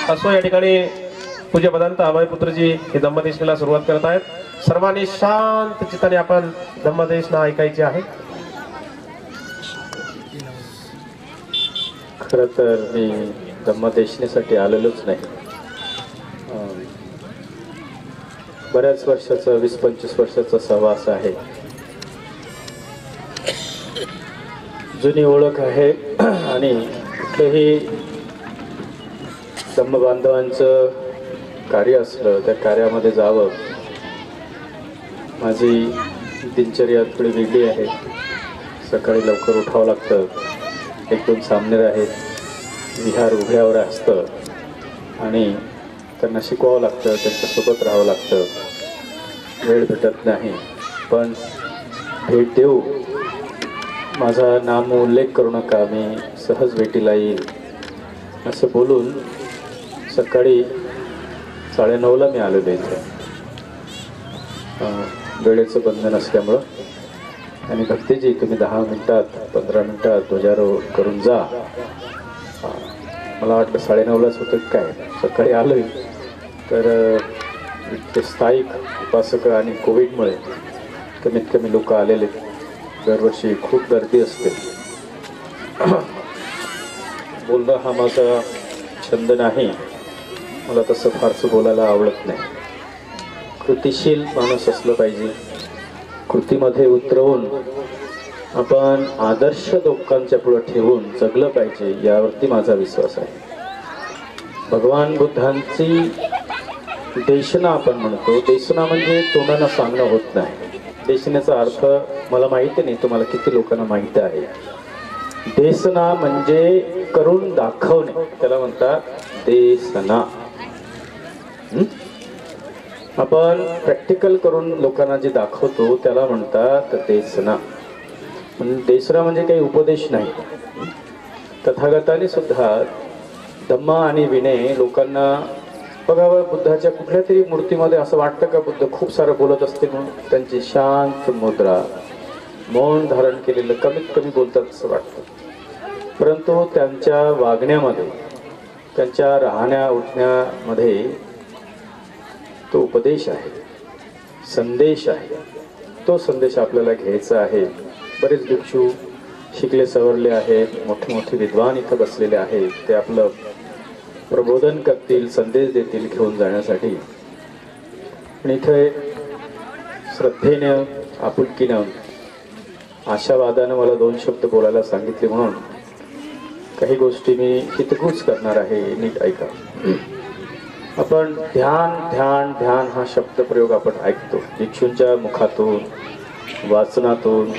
असो या ठिकाणी पूज्य भदंत अभय पुत्रजी हे धम्मदेशनाला सुरुवात करत आहेत. सर्वांनी शांत चित्ताने आपण धम्मदेशना ऐकायचे आहे. खरं तर मी धम्मदेशनेसाठी आलेलोच नाही. बऱ्याच वर्षाचा 20-25 वर्षाचा सहवास आहे, जुनी ओळख आहे आणि कुठलंही धम्मबांधवांचं कार्य असलं त्या कार्यामध्ये जावं. माझी दिनचर्या थोडी वेगळी आहे. सकाळी लवकर उठावं लागतं, 1-2 सामने आहेत, विहार उभ्यावर असतं आणि त्यांना शिकवावं लागतं, त्यांच्यासोबत राहावं लागतं. वेळ भेटत नाही, पण भेट देऊ, माझा नाम उल्लेख करू नका, मी सहज भेटीला येईल असं बोलून सकाळी 9:30ला मी आलेलो इथे. वेळेचं बंधन असल्यामुळं. आणि भक्तीजी तुम्ही 10 मिनिटात 15 मिनिटात ध्वजारोहण करून जा. मला वाटलं 9:30लाच होतं काय. सकाळी आलोय तर ते स्थायिक उपासक आणि कोविडमुळे कमीत कमी लोक आलेले. दरवर्षी खूप गर्दी असते. बोलणं हा माझा छंद नाही, मला तसं फारसं बोलायला आवडत नाही. कृतिशील माणूस असलं पाहिजे. कृतीमध्ये उतरवून आपण आदर्श लोकांच्या पुढे ठेवून जगलं पाहिजे, यावरती माझा विश्वास आहे. भगवान बुद्धांची देशना आपण म्हणतो. देशना म्हणजे तोंडानं सांगणं होत नाही. देशनेचा अर्थ मला माहिती नाही, तुम्हाला किती लोकांना माहिती आहे. देशना म्हणजे करून दाखवणे, त्याला म्हणतात देशना. आपण प्रॅक्टिकल करून लोकांना जे दाखवतो त्याला म्हणतात देशना. देशना म्हणजे काही उपदेश नाही. तथागताने सुद्धा धम्म आणि विनय लोकांना बघावं. बुद्धाच्या कुठल्या तरी मूर्तीमध्ये असं वाटतं का बुद्ध खूप सारं बोलत असते म्हणून? त्यांची शांत मुद्रा, मौन धारण केलेलं, कमीत कमी बोलतात असं वाटतं. परंतु त्यांच्या वागण्यामध्ये, त्यांच्या राहण्या उठण्यामध्ये तो उपदेश आहे, संदेश आहे. तो संदेश आपल्याला घ्यायचा आहे. बरेच भिक्षू शिकले सवरले आहेत, मोठे मोठे विद्वान इथं बसलेले आहेत. ते आपलं प्रबोधन करतील, संदेश देतील घेऊन जाण्यासाठी. पण इथे श्रद्धेनं, आपुलकीनं, आशावादानं मला 2 शब्द बोलायला सांगितले म्हणून काही गोष्टी मी हितगुज करणार आहे. नीट ऐका. आपण ध्यान ध्यान ध्यान हा शब्दप्रयोग आपण ऐकतो भिक्षूंच्या मुखातून, वाचनातून.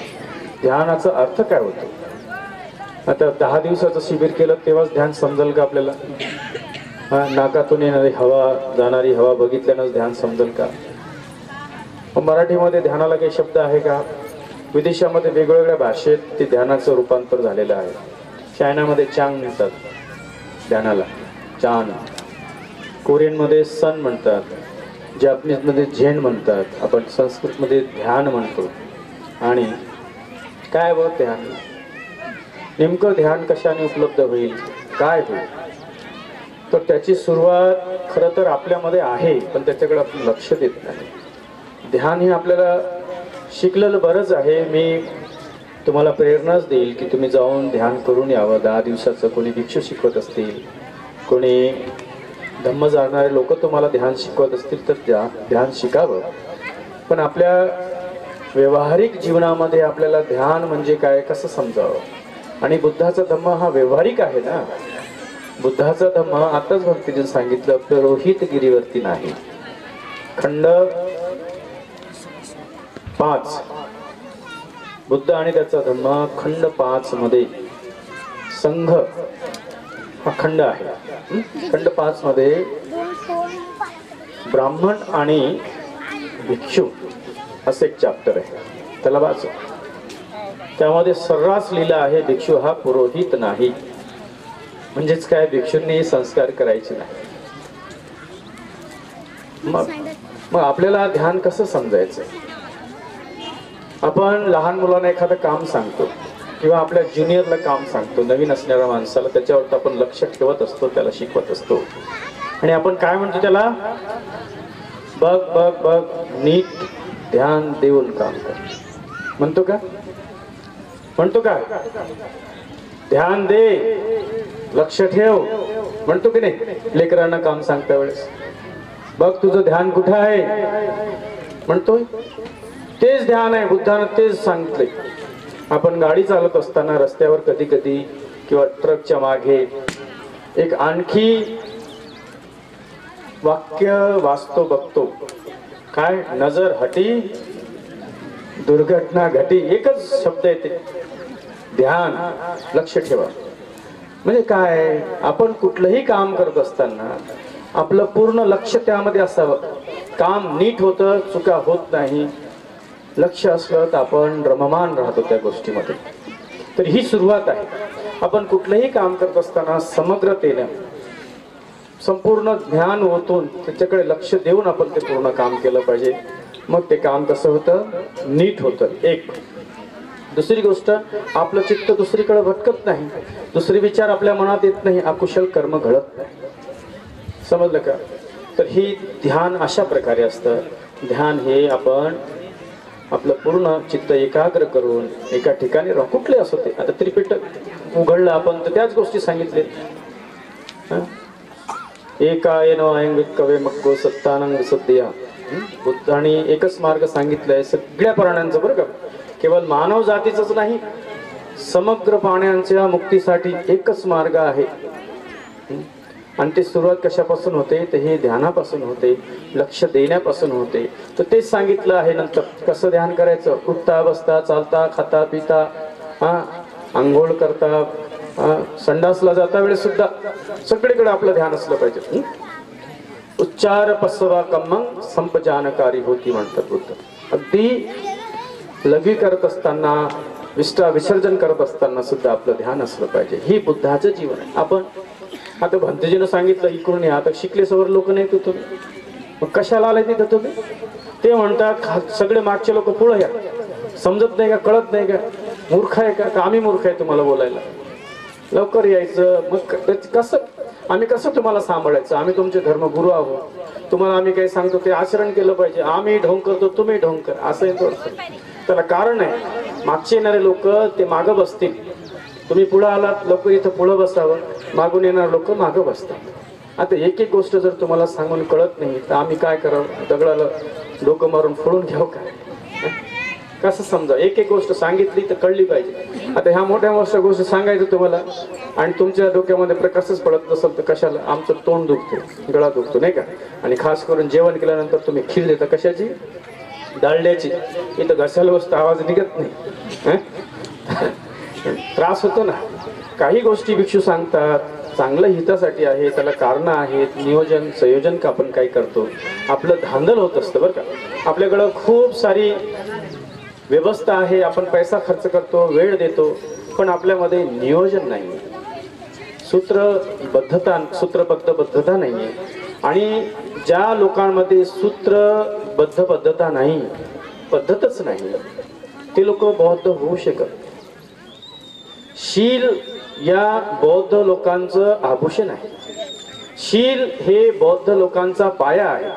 ध्यानाचा अर्थ काय होतो? आता 10 दिवसाचं शिबिर केलं तेव्हाच ध्यान समजेल का आपल्याला? नाकातून येणारी हवा, जाणारी हवा बघितल्यानंच ध्यान समजेल का? मराठीमध्ये ध्यानाला काही शब्द आहे का? विदेशामध्ये वेगवेगळ्या भाषेत ते ध्यानाचं रूपांतर झालेलं आहे. चायनामध्ये चांग म्हणतात ध्यानाला, चान. कोरियनमध्ये सन म्हणतात, जॅपनीजमध्ये झेन म्हणतात, आपण संस्कृतमध्ये ध्यान म्हणतो. आणि काय व ध्यान? नेमकं ध्यान कशाने उपलब्ध होईल, काय होईल? तर त्याची सुरुवात खरं तर आपल्यामध्ये आहे, पण त्याच्याकडे आपण लक्ष देत नाही. ध्यान हे आपल्याला शिकलेलं बरंच आहे. मी तुम्हाला प्रेरणाच देईल की तुम्ही जाऊन ध्यान करून यावं. 10 दिवसाचं कोणी भिक्षू शिकवत असतील, कोणी धम्म जाणणारे लोक तुम्हाला ध्यान शिकवत असतील तर ध्यान शिकावं. पण आपल्या व्यावहारिक जीवनामध्ये आपल्याला ध्यान म्हणजे काय, कसं समजावं? आणि बुद्धाचा धम्म हा व्यावहारिक आहे ना. बुद्धाचा धम्म आताच भक्तीने सांगितलं, पुरोहितगिरीवरती नाही. खंड 5 बुद्ध आणि त्याचा धम्म खंड 5 मध्ये संघ हा खंड आहे. खंड 5 मध्ये ब्राह्मण आणि भिक्षू असं एक चॅप्टर आहे, त्याला वाच. त्यामध्ये सर्रास लिहिलं आहे भिक्षू हा पुरोहित नाही. म्हणजेच काय, भिक्षूंनी संस्कार करायचे नाही. मग आपल्याला ध्यान कसं समजायचं? आपण लहान मुलांना एखादं काम सांगतो किंवा आपल्या ज्युनियरला काम सांगतो, नवीन असणाऱ्या माणसाला त्याच्यावर आपण लक्ष ठेवत असतो, त्याला शिकवत असतो. आणि आपण काय म्हणतो त्याला, बघ बघ बघ, नीट ध्यान देऊन काम कर म्हणतो का? म्हणतो का? ध्यान दे, लक्ष ठेव म्हणतो की नाही? लेकरांना काम सांगता वेळेस बघ तुझं ध्यान कुठं आहे म्हणतोय. तेच ध्यान आहे, बुद्धानं तेच सांगितले. आपण गाडी चालत असताना रस्त्यावर कधी कधी किंवा ट्रकच्या मागे एक आणखी वाक्य वाचतो बघतो, काय? नजर हटी दुर्घटना घटी. एकच शब्द येते, ध्यान, लक्ष ठेवा. म्हणजे काय, आपण कुठलंही काम करत असताना आपलं पूर्ण लक्ष त्यामध्ये असावं. काम नीट होतं, चुका होत नाही. लक्ष असलं तर आपण रममान राहतो त्या गोष्टीमध्ये. तर ही सुरुवात आहे. आपण कुठलंही काम करत असताना समग्रतेने संपूर्ण ध्यान ओतून त्याच्याकडे लक्ष देऊन आपण ते पूर्ण काम केलं पाहिजे. मग ते काम कसं होतं, नीट होतं. एक दुसरी गोष्ट, आपलं चित्त दुसरीकडे भटकत नाही, दुसरे विचार आपल्या मनात येत नाही, अकुशल कर्म घडत नाही. समजलं का? तर ही ध्यान अशा प्रकारे असतं. ध्यान हे आपण आपलं पूर्ण चित्त एकाग्र करून एका ठिकाणी राहू. कुठले असो ते, आता त्रिपिटक उघडलं आपण तर त्याच गोष्टी सांगितले. एकायन कवे मग्गो सत्तानंग सद्या. बुद्धाने एकच मार्ग सांगितलाय सगळ्या प्राण्यांचं, बरं का? केवळ मानव जातीचंच नाही, समग्र प्राण्यांच्या मुक्तीसाठी एकच मार्ग आहे. आणि ते सुरुवात कशापासून होते, तर हे ध्यानापासून होते, लक्ष देण्यापासून होते. तर तेच सांगितलं आहे. नंतर कसं ध्यान करायचं, उठता बसता चालता खाता पिता, आंघोळ करता, संडासला जाता वेळेस सुद्धा सगळीकडे आपलं ध्यान असलं पाहिजे. उच्चार पसवा कम्मंग संपजानकारी होती म्हणतात बुद्ध. अगदी लघवी करत असताना, विसर्जन करत असताना सुद्धा आपलं ध्यान असलं पाहिजे. ही बुद्धाचं जीवन आहे. आपण आता भंतेजीनं सांगितलं इकडून या, आता शिकले सवर लोक नाही तू तुम्ही, मग कशाला आलाय तिथं तुम्ही? ते म्हणतात सगळे मागचे लोक पुढे या. समजत नाही का, कळत नाही का, मूर्ख आहे का आम्ही मूर्ख आहे तुम्हाला बोलायला? लवकर यायचं. मग कसं आम्ही कसं तुम्हाला सांभाळायचं? आम्ही तुमचे धर्मगुरू आहोत, तुम्हाला आम्ही काही सांगतो ते आचरण केलं पाहिजे. आम्ही ढोंग करतो, तुम्ही ढोंग कर, असं येतो. त्याला कारण आहे, मागचे येणारे लोक ते मागं बसतील. तुम्ही पुढे आलात, लोक इथं पुढं बसावं, मागून येणारे लोक मागं बसतात. आता एक एक गोष्ट जर तुम्हाला सांगून कळत नाही तर आम्ही काय करावं? दगडाला डोकं मारून फोडून घ्याव का? कसं समजा? एक एक गोष्ट सांगितली तर कळली पाहिजे. आता ह्या मोठ्या मोठ्या गोष्टी सांगायचं तुम्हाला आणि तुमच्या डोक्यामध्ये प्रकाशच पडत नसेल तर कशाला? आमचं तोंड दुखतो, गळा दुखतो, नाही का? आणि खास करून जेवण केल्यानंतर तुम्ही खीर देता, कशाची? डाळण्याची. इथं घशाला वस्तू आवाज निघत नाही, त्रास होतो ना. काही गोष्टी भिक्षू सांगतात, चांगलं हितासाठी आहे, त्याला कारण आहेत, नियोजन संयोजन का आपण काय करतो, आपलं धांदल होत असतं, बरं का? आपल्याकडं खूप सारी व्यवस्था आहे, आपण पैसा खर्च करतो, वेळ देतो, पण आपल्यामध्ये नियोजन नाही, सूत्रबद्धता नाहीये. आणि ज्या लोकांमध्ये सूत्रबद्धता नाही, पद्धतच नाही, ते लोक बौद्ध होऊ शकत. शील या बौद्ध लोकांचं आभूषण आहे. शील हे बौद्ध लोकांचा पाया आहे.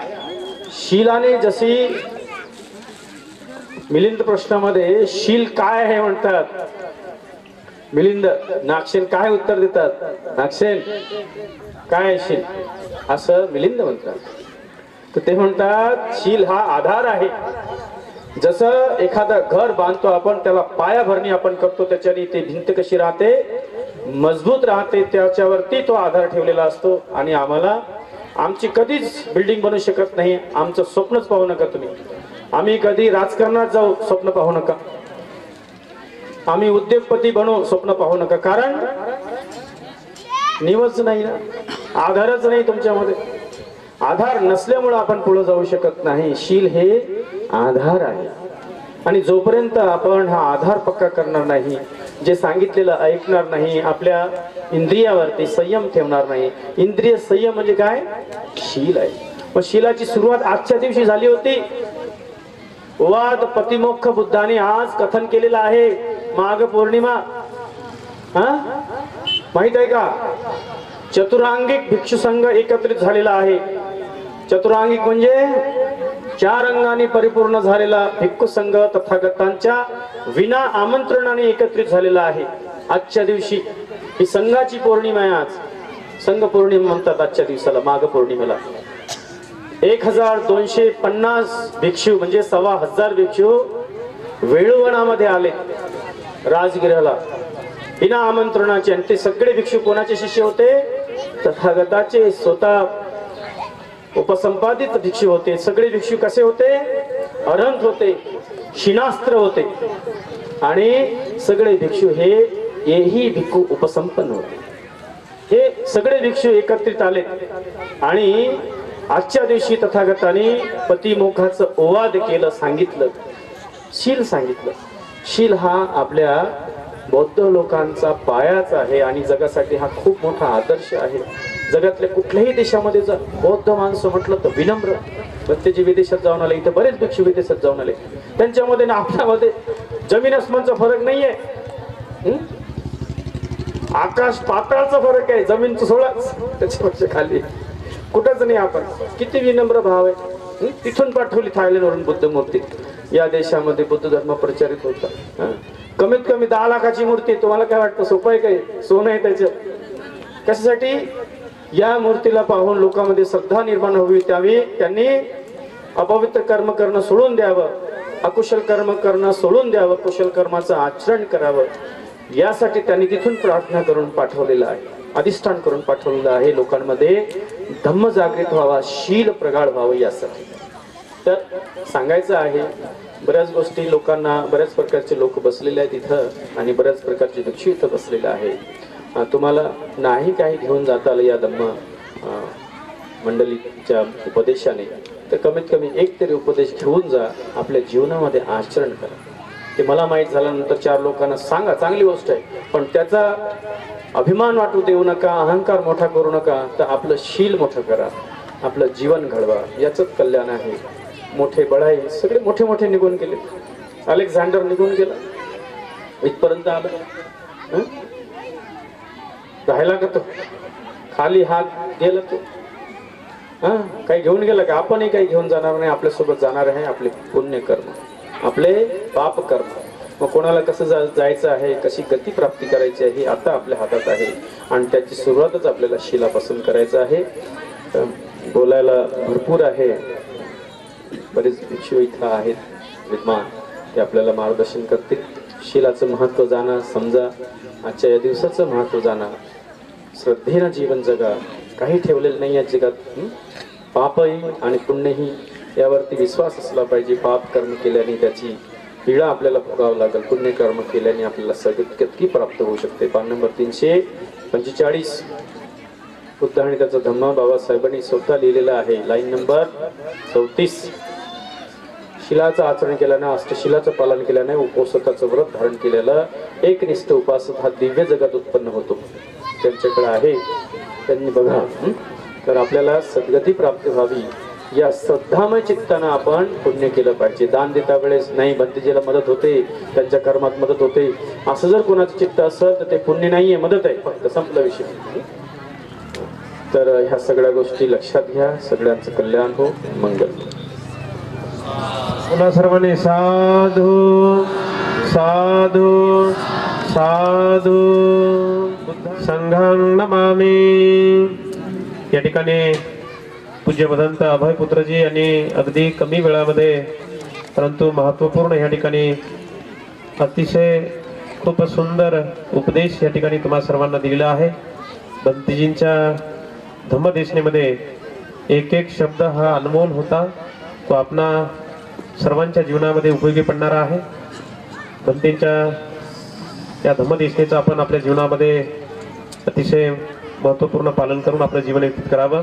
शीलाने जशी मिलिंद प्रश्नामध्ये शील काय आहे म्हणतात, मिलिंद नागसेन काय उत्तर देतात? नागसेन काय शील असं मिलिंद म्हणतात. तर ते म्हणतात शील हा आधार आहे. जसं एखादं घर बांधतो आपण, त्याला पायाभरणी आपण करतो, त्याच्याने ती भिंत कशी राहते, मजबूत राहते, त्याच्यावरती तो आधार ठेवलेला असतो. आणि आम्हाला आमची कधीच बिल्डिंग बनू शकत नाही, आमचं स्वप्नच पाहू नका तुम्ही. आम्ही कधी राजकारणात जाऊ, स्वप्न पाहू नका. आम्ही उद्योगपती बनू, स्वप्न पाहू नका. कारण निवच नाही ना, आधारच नाही तुमच्यामध्ये. आधार नसल्यामुळे आपण पुढे जाऊ शकत नाही. शील हे आधार आहे. आणि जोपर्यंत आपण हा आधार पक्का करणार नाही, जे सांगितलेलं ऐकणार नाही, आपल्या इंद्रियावरती संयम ठेवणार नाही. इंद्रिय संयम म्हणजे काय? शील आहे. मग शीलाची सुरुवात आजच्या दिवशी झाली होती. वाद पतिमोक्ष बुद्धाने आज कथन केलेलं आहे. माघ पौर्णिमा हा माहित आहे का? चतुरांगिक भिक्षू संघ एकत्रित झालेला आहे. चतुरांगिक म्हणजे 4 अंगांनी परिपूर्ण झालेला भिक्खू संघ तथागतांच्या विना आमंत्रणाने एकत्रित झालेला आहे. आजच्या दिवशी ही संघाची पौर्णिमा आहे. आज संघ पौर्णिमा म्हणतात आजच्या दिवसाला, माघ पौर्णिमेला. 1250 भिक्षू म्हणजे 1500 भिक्षू वेळुवनामध्ये आले राजगिराला बिना आमंत्रणाचे. आणि ते सगळे भिक्षू कोणाचे शिष्य होते? तथागताचे स्वतः उपसंपादित भिक्षू होते. सगळे भिक्षू कसे होते? अरहंत होते, शिनास्त्र होते. आणि सगळे भिक्षू हेही भिक्खू उपसंपन्न होते. हे सगळे भिक्षू एकत्रित आले आणि आजच्या दिवशी तथागतांनी पतिमोक्षाचं ओवाद केलं, सांगितलं, शील सांगितलं. शील हा आपल्या बौद्ध लोकांचा पायाच आहे आणि जगासाठी हा खूप मोठा आदर्श आहे. जगातल्या कुठल्याही देशामध्ये जर बौद्ध माणसं म्हटलं तर विनम्र. प्रत्येक विदेशात जाऊन आले, इथे बरेच भिक्षू विदेशात जाऊन आले. त्यांच्यामध्ये ना आपल्यामध्ये जमीन अस्मानचा फरक नाहीये. आकाश पाताळचा फरक आहे. जमीन सोळाच, त्याच्यापेक्षा खाली कुठंच नाही. आपण किती विनम्र भाव आहे. तिथून पाठवली थायलंडवरून बुद्ध मूर्ती. या देशामध्ये बुद्ध धर्म प्रचारित होता. कमीत कमी 10 लाखाची मूर्ती. तुम्हाला काय वाटतं सोपं आहे काय? सोनं आहे त्याचं. कशासाठी? या मूर्तीला पाहून लोकांमध्ये श्रद्धा निर्माण व्हावी, त्यावेळी त्यांनी अपवित्र कर्म करणं सोडून द्यावं, अकुशल कर्म करणं सोडून द्यावं, कुशल कर्माचं आचरण करावं. यासाठी त्यांनी तिथून प्रार्थना करून पाठवलेलं आहे, अधिष्ठान करून पाठवलेलं आहे. लोकांमध्ये धम्म जागृत व्हावा, शील प्रगाढ व्हावं यासाठी. तर सांगायचं आहे, बऱ्याच गोष्टी लोकांना, बऱ्याच प्रकारचे लोक बसलेले आहेत इथं आणि बऱ्याच प्रकारचे भिक्षू इथं बसलेले आहे. तुम्हाला नाही काही घेऊन जाता आलं या धम्म मंडळीच्या उपदेशाने, तर कमीत कमी एक तरी उपदेश घेऊन जा, आपल्या जीवनामध्ये आचरण करा. ते मला माहीत झाल्यानंतर 4 लोकांना सांगा, चांगली गोष्ट आहे, पण त्याचा अभिमान वाटू देऊ नका, अहंकार मोठा करू नका. तर आपलं शील मोठं करा, आपलं जीवन घडवा, याचंच कल्याण आहे. मोठे बढाई सगळे मोठे मोठे निघून गेले. अलेक्झांडर निघून गेला, इथपर्यंत आला. राहिला का तो? खाली हात गेला तो. काही घेऊन गेला का? आपणही काही घेऊन जाणार नाही. आपल्यासोबत जाणार आहे आपले पुण्य कर्म, आपले पाप कर्म. मग कोणाला कसं जायचं आहे, कशी गती प्राप्ती करायची आहे, आता आपल्या हातात आहे. आणि त्याची सुरुवातच आपल्याला शीलापासून करायचं आहे. बोलायला भरपूर आहे, बरेच भिक्षू इथं आहेत विद्वान, ते आपल्याला मार्गदर्शन करतील. शीलाचं महत्त्व जाणा, समजा. आजच्या या दिवसाचं महत्त्व जाणा. श्रद्धेनं जीवन जगा. काही ठेवलेलं नाही या जगात. पापही आणि पुण्यही यावरती विश्वास असला पाहिजे. पाप कर्म केल्याने त्याची पीडा आपल्याला भोगावं लागेल, पुण्य कर्म केल्याने आपल्याला सद्गती प्राप्त होऊ शकते. पान नंबर 345 बुद्ध आणि त्याचा धम्म बाबासाहेबांनी स्वतः लिहिलेला आहे. Line number 34. शिलाचं आचरण केल्यानं, अष्टशिलाचं पालन केल्याने, उपोषकाचं व्रत धारण केलेलं एकनिष्ठ उपासक हा दिव्य जगात उत्पन्न होतो. त्यांच्याकडे आहे, त्यांनी बघा. तर आपल्याला सद्गती प्राप्त व्हावी या श्रद्धामय चित्तानं आपण पुण्य केलं पाहिजे. दान देता वेळेस नाही, भंतेजीला मदत होते, त्यांच्या कर्मात मदत होते, असं जर कोणाचं चित्त असेल तर ते पुण्य नाहीये, मदत आहे फक्त, संपला विषय. तर ह्या सगळ्या गोष्टी लक्षात घ्या. सगळ्यांचं कल्याण हो, मंगल. पुन्हा सर्वांनी साधू साधू साधू संघं नमामि. या ठिकाणी पूज्य भदंत अभयपुत्रजी यांनी अगदी कमी वेळामध्ये परंतु महत्त्वपूर्ण या ठिकाणी अतिशय खूप सुंदर उपदेश या ठिकाणी तुम्हा सर्वांना दिलेला आहे. भंतेजींच्या धम्मदेशनेमध्ये एक एक शब्द हा अनमोल होता, तो आपणा सर्वांच्या जीवनामध्ये उपयोगी पडणारा आहे. भंतेंच्या या धम्मदेशनेचं आपण आपल्या जीवनामध्ये अतिशय महत्त्वपूर्ण पालन करून आपलं जीवन व्यतीत करावं.